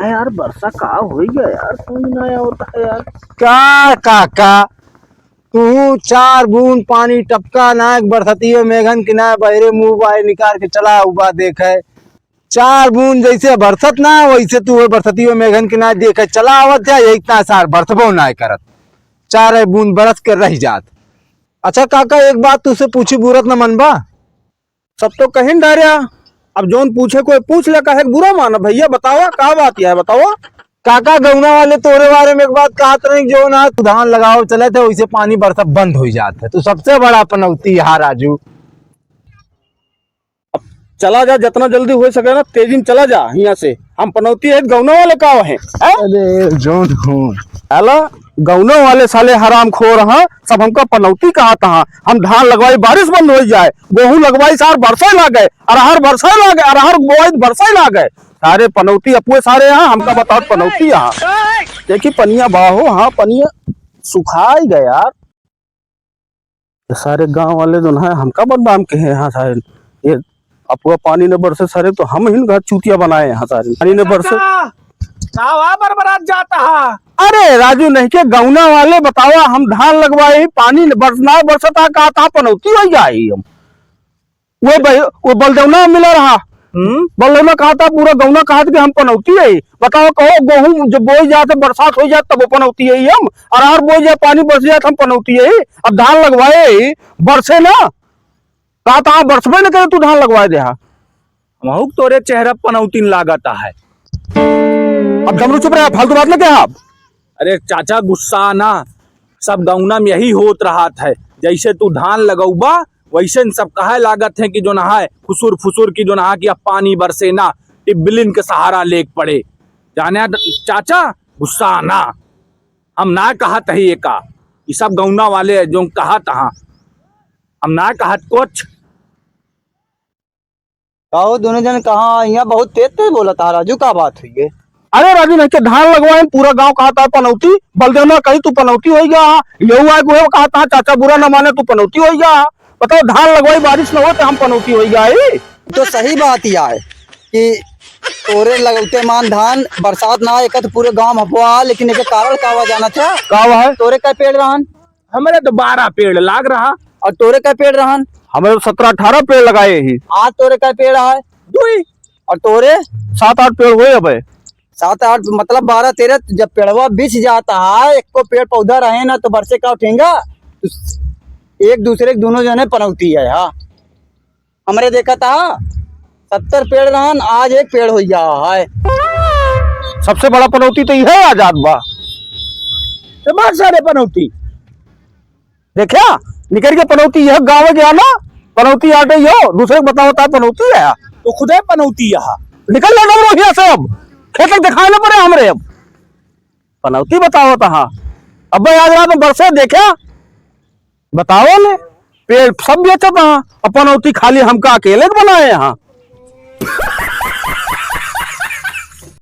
है यार, वर्षा कहाँ हो गया यार, समझ ना आया होता है यार। क्या काका तू 4 बूंद पानी टपका नायक बरसती मेघन किनारे बहरे मुंह बाहर निकाल के चला उबा देख है। 4 बूंद जैसे बरसत ना वैसे तू बरसती मेघन किनारे देख है चला आवत है। इतना सार बरसबो ना करत 4 बूंद बरस के रह जात। अच्छा काका एक बात तुझसे पूछी बुरत न मनबा। सब तो कहीं डरिया, अब जोन पूछे कोई पूछ ले, कहे बुरा माना भैया, बताओ क्या बात है, बताओ। काका गौना वाले तोरे बारे में एक बात कहत रही जो ना तू धान लगाओ चले थे वैसे पानी बरसा बंद हो जात है। तू सबसे बड़ा पनौती है राजू। चला जा, जितना जल्दी हो सके ना तेजी में चला जा यहाँ से। हम पनौती है गौना वाले का है। अरे जोन हूँ अला गौना वाले साले हराम खोर हैं, सब हमका पनौती कहा था। हम धान लगवाई बारिश बंद हो जाए, गेहूं लगवाई सार बरसा ला गए, अरहर बरसा ला गए, अरहर बोआई बरसा ला गए, सारे पनौती अपुए सारे यहाँ। हमका बताओ पनौती यहाँ देखी पनिया बाहो, हाँ पनिया सुखाई गए यार। सारे गांव वाले जो है हमका बदनाम कहे यहाँ सारे, ये अपुआ पानी न बरसे सारे तो हम ही घर चूतिया बनाए यहाँ सारे। पानी न बरसे बरबरात जाता है। अरे राजू नहीं के गौना वाले बतावा, हम धान लगवाए पानी बरसना बरसता कहा था पनौती हो जाए। हम वो बलदौना मिला रहा, बलदौना कहा था पूरा गौना कहा था कि हम पनौती है। बताओ कहो गेहूं जब बोई जाते बरसात हो जाए तब वो पनौती है हम, अरहर बोई जाए पानी बरस जाए हम पनौती है। अब धान लगवाए बरसे ना कहा था बरसबे न करे तू धान लगवाए दे। हम तोरे चेहरा पनौती लागता है। अब जमरू चुप रहा, फालतू बात ना क्या आप। अरे चाचा गुस्सा ना, सब गौना में यही होत रहा है। जैसे तू धान लगौबा वैसे सब कहे लागत है कि जो नहा फुसुर फुसुर की जो नहा कि अब पानी बरसे ना टिब्बिलिन के सहारा लेक पड़े। जाने चाचा गुस्सा ना, हम ना कहत है ये का, ये सब गौना वाले जो कहत हाँ, हम ना कहत कुछ। कहो दोनों जन कहाँ यहाँ बहुत तेज तेज बोला था राजू, का बात हुई है। अरे राजू नहीं के धान लगवाए पूरा गांव कहा था पनौती, बलदेवना कही तू पनौती हो गया। यू आए को कहा था चाचा बुरा न माने तू पनौती हो गया। बताओ धान लगवाई बारिश न हो तो हम पनौती हो गया। तो सही बात यह है कि तोरे लगते मान धान बरसात ना एक तो पूरे गांव में हुआ, लेकिन एक कारण का हुआ जाना था का है तोरे का पेड़ रहन। हमारे तो 12 पेड़ लाग रहा और तोरे का पेड़ रहन। हमारे 17-18 पेड़ लगाए ही। आज तोरे का पेड़ है दुई और तोरे 7-8 पेड़ हुए। अब 7-8 मतलब 12-13। जब पेड़वा बिछ जाता है, एक को पेड़ पौधा रहे ना तो बरसे का उठेगा, तो एक दूसरे के दोनों जने पनौती है। हाँ हमरे देखा था 70 पेड़ रहन, आज एक पेड़ हो गया है। सबसे बड़ा पनौती तो यह है आजाद बा, बहुत सारे पनौती देखा निकल के पनौती यह गाँव गया ना, पनौती आटे हो दूसरे को बताओ था पनौती है तो खुद है पनौती यहाँ निकल जाना सब खेत दिखाने पड़े हमरे। अब पनौती बताओ था अब आज रात में बरसे देखा बताओ ले पेड़ सब बेचा था, पनौती खाली हमका अकेले बनाए यहाँ।